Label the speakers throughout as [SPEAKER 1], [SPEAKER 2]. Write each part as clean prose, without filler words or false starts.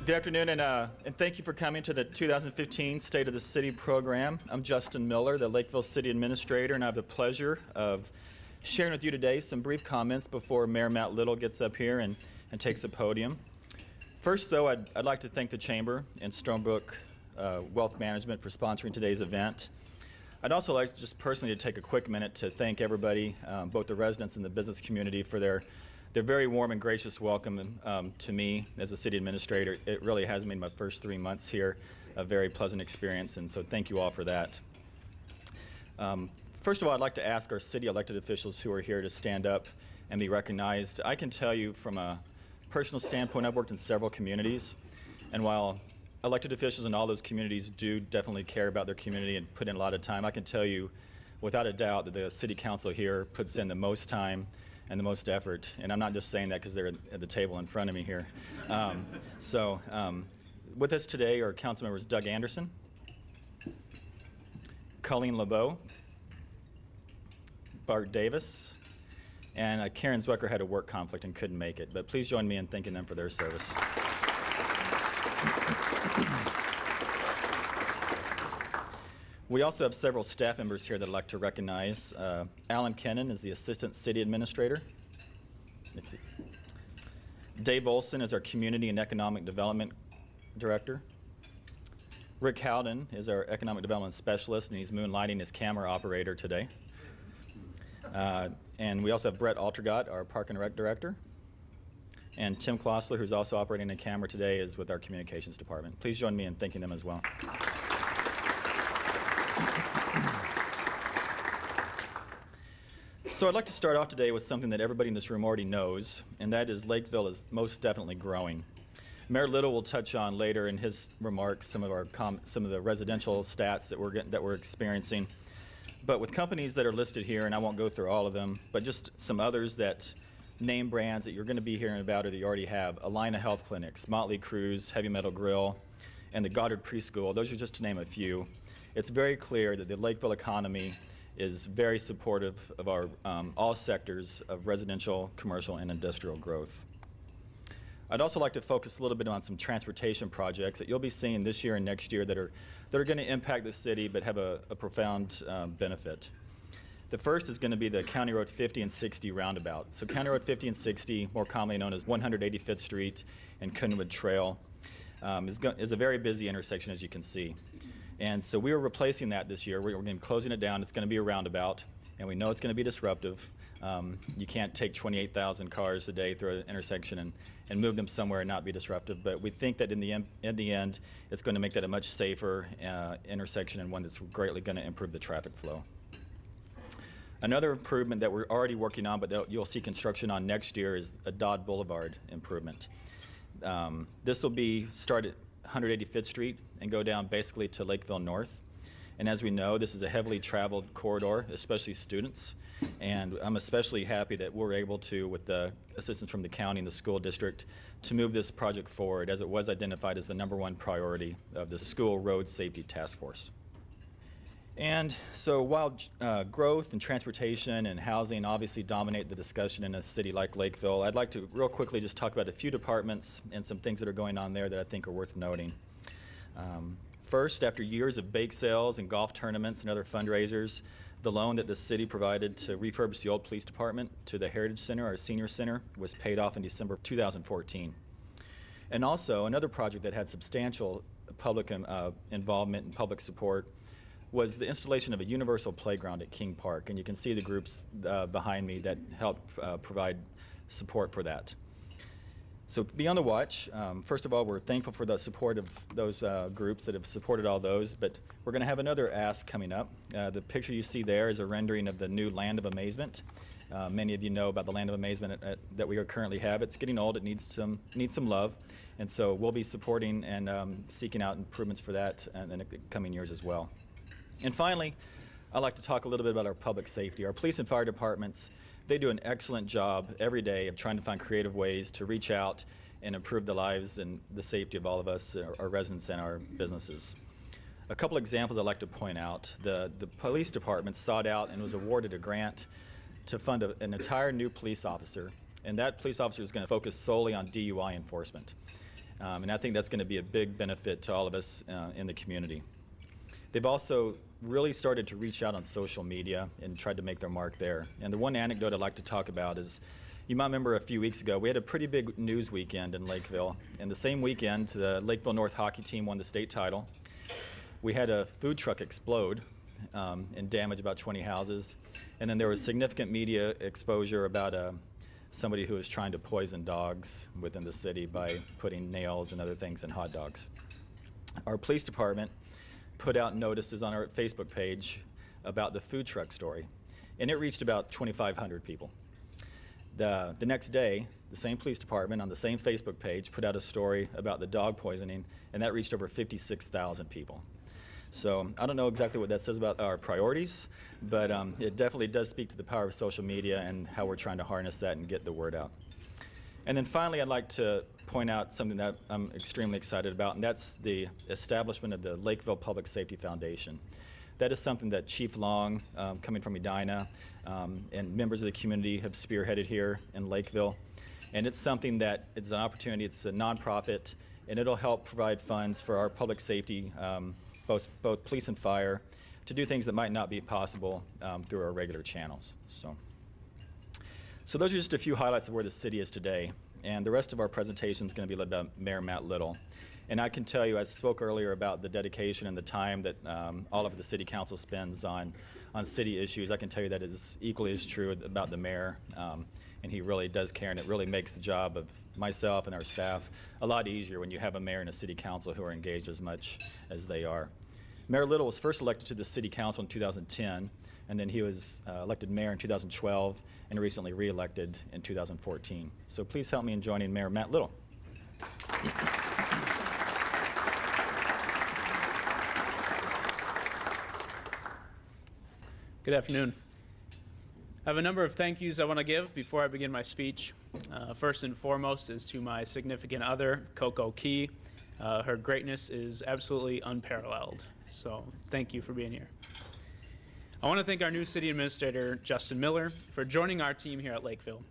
[SPEAKER 1] Good afternoon, and thank you for coming to the 2015 State of the City program. I'm Justin Miller, the Lakeville City Administrator, and I have the pleasure of sharing with you today some brief comments before Mayor Matt Little gets up here and takes the podium. First, though, I'd like to thank the Chamber and Stonebrook Wealth Management for sponsoring today's event. I'd also like just personally to take a quick minute to thank everybody, both the residents and the business community, for their very warm and gracious welcome to me as a city administrator. It really has made my first 3 months here a very pleasant experience, and so thank you all for that. First of all, I'd like to ask our city elected officials who are here to stand up and be recognized. I can tell you from a personal standpoint, I've worked in several communities, and while elected officials in all those communities do definitely care about their community and put in a lot of time, I can tell you without a doubt that the city council here puts in the most time and the most effort, and I'm not just saying that because they're at the table in front of me here. With us today are council members Doug Anderson, Colleen LeBeau, Bart Davis, and Karen Zwecker had a work conflict and couldn't make it, but please join me in thanking them for their service. We also have several staff members here that I'd like to recognize. Alan Kennan is the Assistant City Administrator. Dave Olson is our Community and Economic Development Director. Rick Howden is our Economic Development Specialist, and he's moonlighting as camera operator today. And we also have Brett Altergott, our Park and Rec Director. And Tim Klossler, who's also operating the camera today, is with our Communications Department. Please join me in thanking them as well. So I'd like to start off today with something that everybody in this room already knows, and that is Lakeville is most definitely growing. Mayor Little will touch on later in his remarks some of the residential stats that we're experiencing. But with companies that are listed here, and I won't go through all of them, but just some others that name brands that you're going to be hearing about or that you already have: Alina Health Clinics, Motley Cruz, Heavy Metal Grill, and the Goddard Preschool. Those are just to name a few. It's very clear that the Lakeville economy is very supportive of our all sectors of residential, commercial, and industrial growth. I'd also like to focus a little bit on some transportation projects that you'll be seeing this year and next year that are going to impact the city but have a profound benefit. The first is going to be the County Road 50 and 60 roundabout. So County Road 50 and 60, more commonly known as 185th Street and Coonwood Trail, is a very busy intersection, as you can see. And so we are replacing that this year. We're going to be closing it down. It's going to be a roundabout, and we know it's going to be disruptive. You can't take 28,000 cars a day through an intersection and move them somewhere and not be disruptive. But we think that in the end, it's going to make that a much safer intersection and one that's greatly going to improve the traffic flow. Another improvement that we're already working on, but that you'll see construction on next year, is a Dodd Boulevard improvement. This will be started 185th Street and go down basically to Lakeville North. And as we know, this is a heavily traveled corridor, especially students. And I'm especially happy that we're able to, with the assistance from the county and the school district, to move this project forward, as it was identified as the #1 priority of the School Road Safety Task Force. And so while growth and transportation and housing obviously dominate the discussion in a city like Lakeville, I'd like to real quickly just talk about a few departments and some things that are going on there that I think are worth noting. First, after years of bake sales and golf tournaments and other fundraisers, the loan that the city provided to refurbish the old police department to the Heritage Center, our senior center, was paid off in December 2014. And also, another project that had substantial public involvement and public support was the installation of a universal playground at King Park. And you can see the groups behind me that helped provide support for that. So be on the watch. First of all, we're thankful for the support of those groups that have supported all those, but we're going to have another ask coming up. The picture you see there is a rendering of the new Land of Amazement. Many of you know about the Land of Amazement that we currently have. It's getting old. It needs some love, and so we'll be supporting and seeking out improvements for that in the coming years as well. And finally, I'd like to talk a little bit about our public safety. Our police and fire departments, they do an excellent job every day of trying to find creative ways to reach out and improve the lives and the safety of all of us, our residents and our businesses. A couple examples I'd like to point out. The police department sought out and was awarded a grant to fund an entire new police officer, and that police officer is going to focus solely on DUI enforcement. And I think that's going to be a big benefit to all of us in the community. They've also really started to reach out on social media and tried to make their mark there. And the one anecdote I'd like to talk about is, you might remember a few weeks ago, we had a pretty big news weekend in Lakeville. And the same weekend, the Lakeville North hockey team won the state title. We had a food truck explode and damage about 20 houses. And then there was significant media exposure about somebody who was trying to poison dogs within the city by putting nails and other things in hot dogs. Our police department put out notices on our Facebook page about the food truck story, and it reached about 2,500 people. The next day, the same police department on the same Facebook page put out a story about the dog poisoning, and that reached over 56,000 people. So I don't know exactly what that says about our priorities, but it definitely does speak to the power of social media and how we're trying to harness that and get the word out. And then finally, I'd like to point out something that I'm extremely excited about, and that's the establishment of the Lakeville Public Safety Foundation. That is something that Chief Long, coming from Edina, and members of the community have spearheaded here in Lakeville. And it's something that it's an opportunity, it's a nonprofit, and it'll help provide funds for our public safety, both police and fire, to do things that might not be possible through our regular channels. So those are just a few highlights of where the city is today. And the rest of our presentation is going to be led by Mayor Matt Little. And I can tell you, I spoke earlier about the dedication and the time that all of the city council spends on city issues. I can tell you that is equally as true about the mayor. And he really does care, and it really makes the job of myself and our staff a lot easier when you have a mayor and a city council who are engaged as much as they are. Mayor Little was first elected to the city council in 2010, and then he was elected mayor in 2012 and recently re-elected in 2014. So please help me in joining Mayor Matt Little.
[SPEAKER 2] Good afternoon. I have a number of thank yous I want to give before I begin my speech. First and foremost is to my significant other, Coco Key. Her greatness is absolutely unparalleled, so thank you for being here. I want to thank our new city administrator, Justin Miller, for joining our team here at Lakeville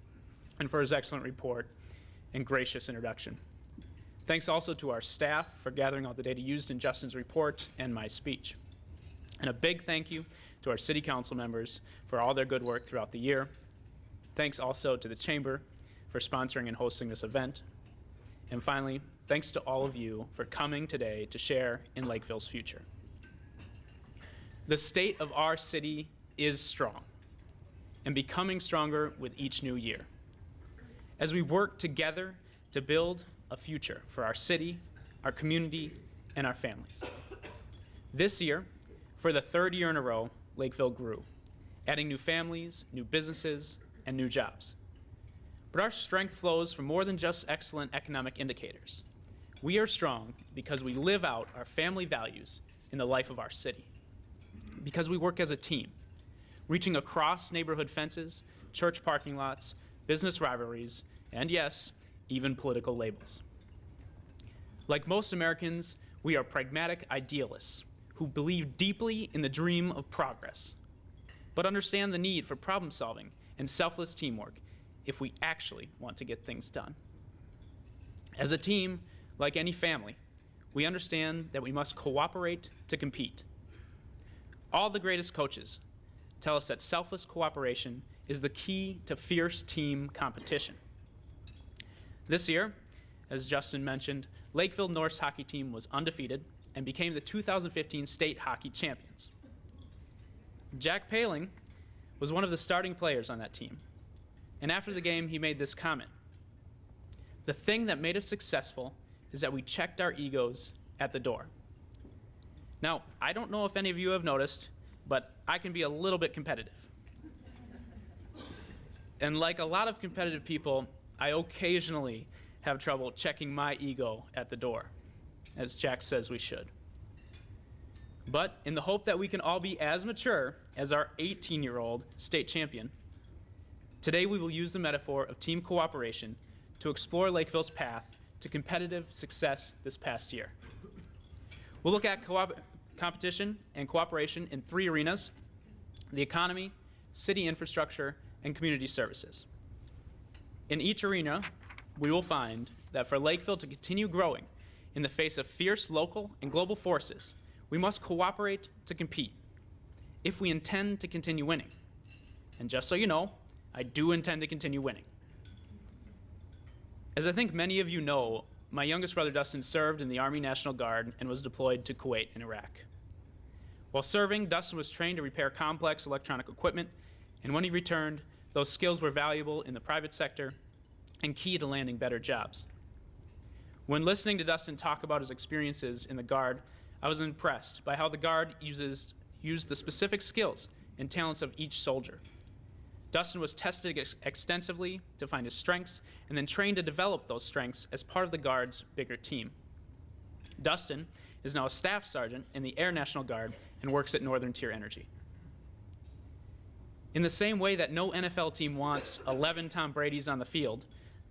[SPEAKER 2] and for his excellent report and gracious introduction. Thanks also to our staff for gathering all the data used in Justin's report and my speech. And a big thank you to our city council members for all their good work throughout the year. Thanks also to the Chamber for sponsoring and hosting this event. And finally, thanks to all of you for coming today to share in Lakeville's future. The state of our city is strong and becoming stronger with each new year as we work together to build a future for our city, our community, and our families. This year, for the third year in a row, Lakeville grew, adding new families, new businesses, and new jobs. But our strength flows from more than just excellent economic indicators. We are strong because we live out our family values in the life of our city, because we work as a team, reaching across neighborhood fences, church parking lots, business rivalries, and yes, even political labels. Like most Americans, we are pragmatic idealists who believe deeply in the dream of progress, but understand the need for problem solving and selfless teamwork if we actually want to get things done. As a team, like any family, we understand that we must cooperate to compete. All the greatest coaches tell us that selfless cooperation is the key to fierce team competition. This year, as Justin mentioned, Lakeville North's hockey team was undefeated and became the 2015 state hockey champions. Jack Paling was one of the starting players on that team. And after the game, he made this comment: "The thing that made us successful is that we checked our egos at the door." Now, I don't know if any of you have noticed, but I can be a little bit competitive. And like a lot of competitive people, I occasionally have trouble checking my ego at the door, as Jack says we should. But in the hope that we can all be as mature as our 18-year-old state champion, today we will use the metaphor of team cooperation to explore Lakeville's path to competitive success this past year. We'll look at competition and cooperation in three arenas: the economy, city infrastructure, and community services. In each arena, we will find that for Lakeville to continue growing in the face of fierce local and global forces, we must cooperate to compete if we intend to continue winning. And just so you know, I do intend to continue winning. As I think many of you know, my youngest brother Dustin served in the Army National Guard and was deployed to Kuwait and Iraq. While serving, Dustin was trained to repair complex electronic equipment, and when he returned, those skills were valuable in the private sector and key to landing better jobs. When listening to Dustin talk about his experiences in the Guard, I was impressed by how the Guard used the specific skills and talents of each soldier. Dustin was tested extensively to find his strengths and then trained to develop those strengths as part of the Guard's bigger team. Dustin is now a staff sergeant in the Air National Guard and works at Northern Tier Energy. In the same way that no NFL team wants 11 Tom Bradys on the field,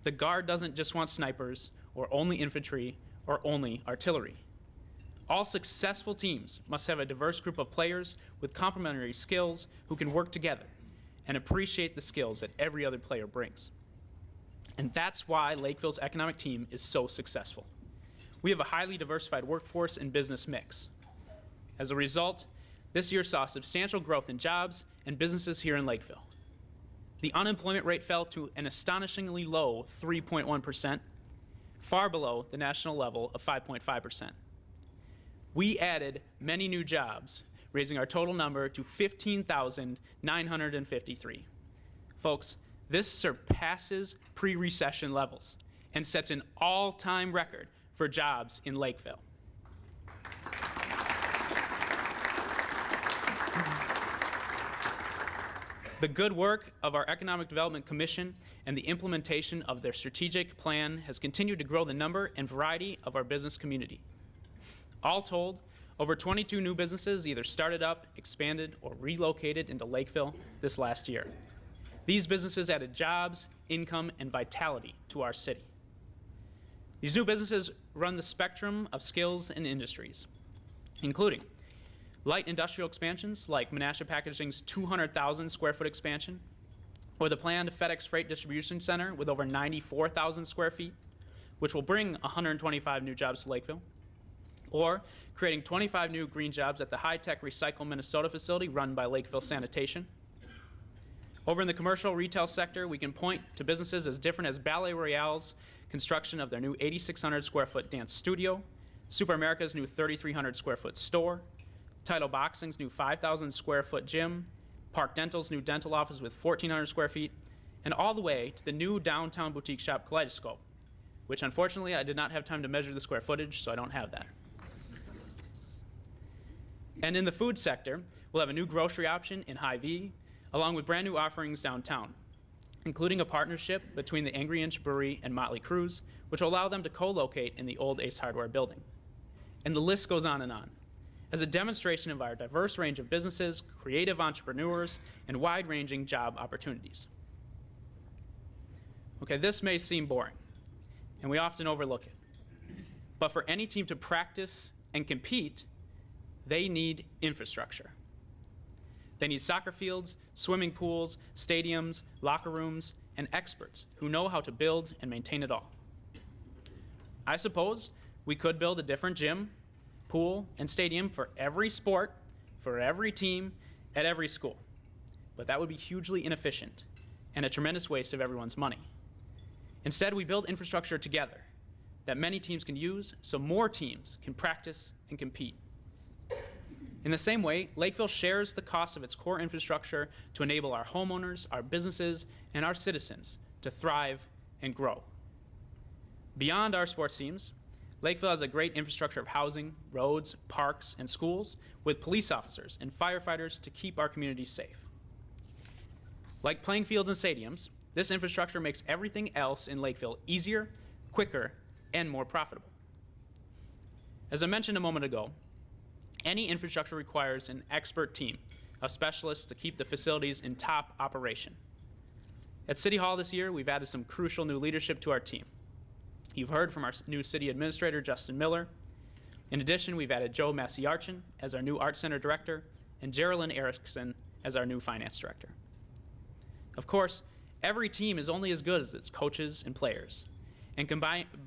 [SPEAKER 2] the Guard doesn't just want snipers or only infantry or only artillery. All successful teams must have a diverse group of players with complementary skills who can work together and appreciate the skills that every other player brings. And that's why Lakeville's economic team is so successful. We have a highly diversified workforce and business mix. As a result, this year saw substantial growth in jobs and businesses here in Lakeville. The unemployment rate fell to an astonishingly low 3.1%, far below the national level of 5.5%. We added many new jobs, raising our total number to 15,953. Folks, this surpasses pre-recession levels and sets an all-time record for jobs in Lakeville. The good work of our Economic Development Commission and the implementation of their strategic plan has continued to grow the number and variety of our business community. All told, over 22 new businesses either started up, expanded, or relocated into Lakeville this last year. These businesses added jobs, income, and vitality to our city. These new businesses run the spectrum of skills and industries, including light industrial expansions like Menasha Packaging's 200,000 square foot expansion, or the planned FedEx Freight Distribution Center with over 94,000 square feet, which will bring 125 new jobs to Lakeville, or creating 25 new green jobs at the high-tech Recycle Minnesota facility run by Lakeville Sanitation. Over in the commercial retail sector, we can point to businesses as different as Ballet Royale's construction of their new 8,600 square foot dance studio, Super America's new 3,300 square foot store, Title Boxing's new 5,000 square foot gym, Park Dental's new dental office with 1,400 square feet, and all the way to the new downtown boutique shop Kaleidoscope, which unfortunately I did not have time to measure the square footage, so I don't have that. And in the food sector, we'll have a new grocery option in Hy-Vee, along with brand new offerings downtown, including a partnership between the Angry Inch Brewery and Motley Cruz, which will allow them to co-locate in the old Ace Hardware building. And the list goes on and on. As a demonstration of our diverse range of businesses, creative entrepreneurs, and wide-ranging job opportunities. Okay, this may seem boring, and we often overlook it. But for any team to practice and compete, they need infrastructure. They need soccer fields, swimming pools, stadiums, locker rooms, and experts who know how to build and maintain it all. I suppose we could build a different gym, pool, and stadium for every sport, for every team, at every school. But that would be hugely inefficient and a tremendous waste of everyone's money. Instead, we build infrastructure together that many teams can use so more teams can practice and compete. In the same way, Lakeville shares the cost of its core infrastructure to enable our homeowners, our businesses, and our citizens to thrive and grow. Beyond our sports teams, Lakeville has a great infrastructure of housing, roads, parks, and schools with police officers and firefighters to keep our communities safe. Like playing fields and stadiums, this infrastructure makes everything else in Lakeville easier, quicker, and more profitable. As I mentioned a moment ago, any infrastructure requires an expert team of specialists to keep the facilities in top operation. At City Hall this year, we've added some crucial new leadership to our team. You've heard from our new city administrator, Justin Miller. In addition, we've added Joe Massiarchin as our new Art Center director and Geraldine Erickson as our new finance director. Of course, every team is only as good as its coaches and players, And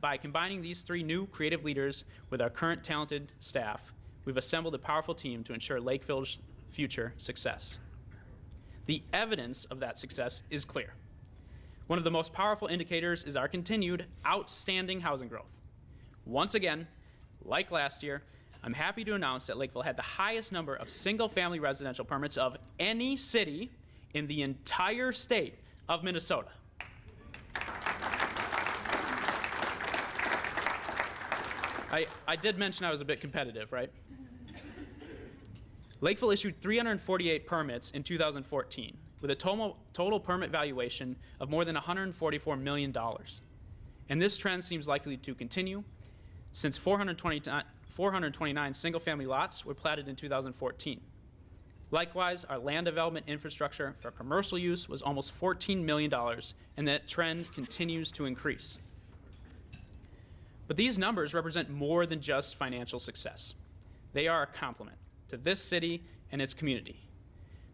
[SPEAKER 2] by combining these three new creative leaders with our current talented staff, we've assembled a powerful team to ensure Lakeville's future success. The evidence of that success is clear. One of the most powerful indicators is our continued outstanding housing growth. Once again, like last year, I'm happy to announce that Lakeville had the highest number of single-family residential permits of any city in the entire state of Minnesota. I did mention I was a bit competitive, right? Lakeville issued 348 permits in 2014, with a total permit valuation of more than $144 million. And this trend seems likely to continue, since 429 single-family lots were platted in 2014. Likewise, our land development infrastructure for commercial use was almost $14 million, and that trend continues to increase. But these numbers represent more than just financial success. They are a compliment to this city and its community.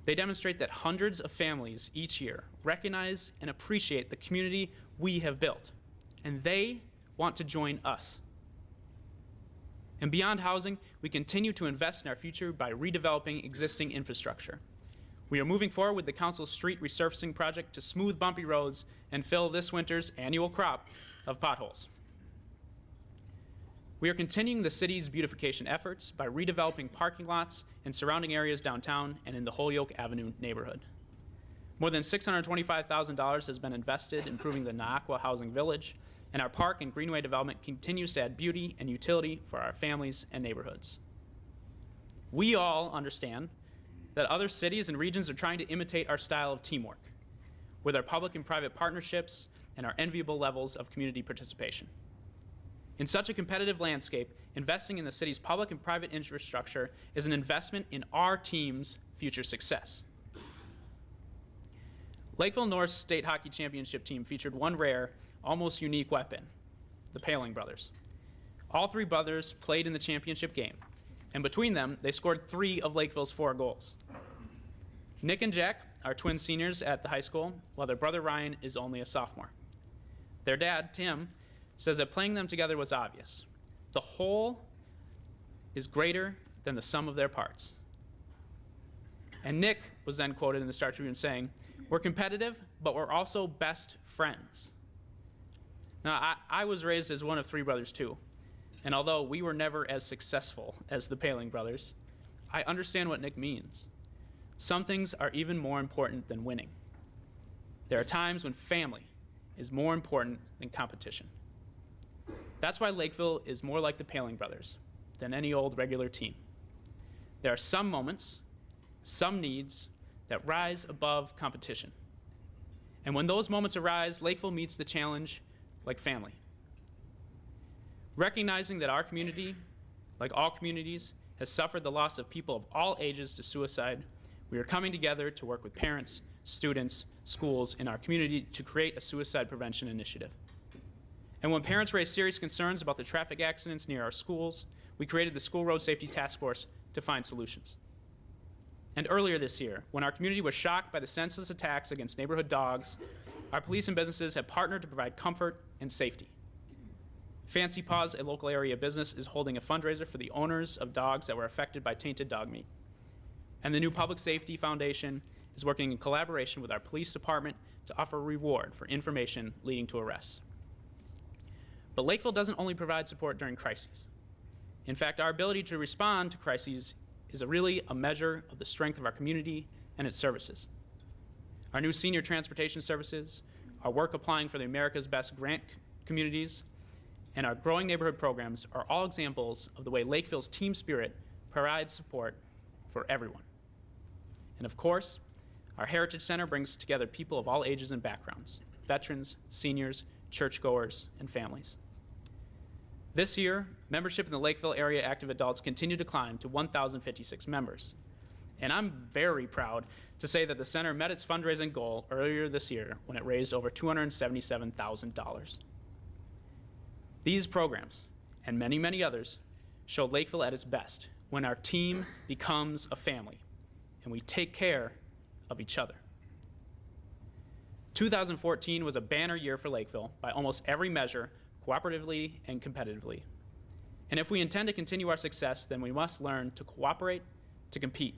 [SPEAKER 2] They demonstrate that hundreds of families each year recognize and appreciate the community we have built, and they want to join us. And beyond housing, we continue to invest in our future by redeveloping existing infrastructure. We are moving forward with the council's street resurfacing project to smooth bumpy roads and fill this winter's annual crop of potholes. We are continuing the city's beautification efforts by redeveloping parking lots and surrounding areas downtown and in the Holyoke Avenue neighborhood. More than $625,000 has been invested in improving the Naaqua Housing Village, and our park and greenway development continues to add beauty and utility for our families and neighborhoods. We all understand that other cities and regions are trying to imitate our style of teamwork with our public and private partnerships and our enviable levels of community participation. In such a competitive landscape, investing in the city's public and private infrastructure is an investment in our team's future success. Lakeville North's state hockey championship team featured one rare, almost unique weapon, the Paling brothers. All three brothers played in the championship game, and between them, they scored 3 of Lakeville's 4 goals. Nick and Jack are twin seniors at the high school, while their brother Ryan is only a sophomore. Their dad, Tim, says that playing them together was obvious. The whole is greater than the sum of their parts. And Nick was then quoted in the Star Tribune saying, "We're competitive, but we're also best friends." Now, I was raised as one of 3 brothers too, and although we were never as successful as the Paling brothers, I understand what Nick means. Some things are even more important than winning. There are times when family is more important than competition. That's why Lakeville is more like the Paling brothers than any old regular team. There are some moments, some needs that rise above competition. And when those moments arise, Lakeville meets the challenge like family. Recognizing that our community, like all communities, has suffered the loss of people of all ages to suicide, we are coming together to work with parents, students, schools in our community to create a suicide prevention initiative. And when parents raise serious concerns about the traffic accidents near our schools, we created the School Road Safety Task Force to find solutions. And earlier this year, when our community was shocked by the senseless attacks against neighborhood dogs, our police and businesses have partnered to provide comfort and safety. Fancy Paws, a local area business, is holding a fundraiser for the owners of dogs that were affected by tainted dog meat. And the new Public Safety Foundation is working in collaboration with our police department to offer a reward for information leading to arrests. But Lakeville doesn't only provide support during crises. In fact, our ability to respond to crises is really a measure of the strength of our community and its services. Our new senior transportation services, our work applying for the America's Best grant communities, and our growing neighborhood programs are all examples of the way Lakeville's team spirit provides support for everyone. And of course, our Heritage Center brings together people of all ages and backgrounds, veterans, seniors, churchgoers, and families. This year, membership in the Lakeville Area Active Adults continued to climb to 1,056 members. And I'm very proud to say that the center met its fundraising goal earlier this year when it raised over $277,000. These programs, and many, many others, show Lakeville at its best when our team becomes a family and we take care of each other. 2014 was a banner year for Lakeville by almost every measure, cooperatively and competitively. And if we intend to continue our success, then we must learn to cooperate, to compete.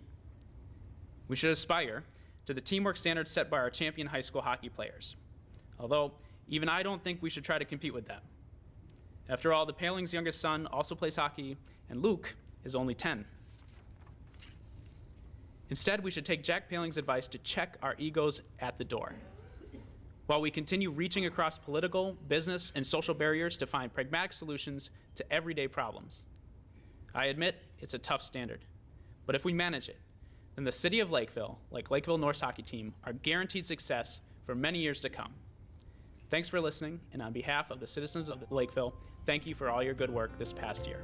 [SPEAKER 2] We should aspire to the teamwork standards set by our champion high school hockey players. Although, even I don't think we should try to compete with them. After all, the Paling's youngest son also plays hockey, and Luke is only 10. Instead, we should take Jack Paling's advice to check our egos at the door, while we continue reaching across political, business, and social barriers to find pragmatic solutions to everyday problems. I admit it's a tough standard, but if we manage it, then the city of Lakeville, like Lakeville North's hockey team, are guaranteed success for many years to come. Thanks for listening, and on behalf of the citizens of Lakeville, thank you for all your good work this past year.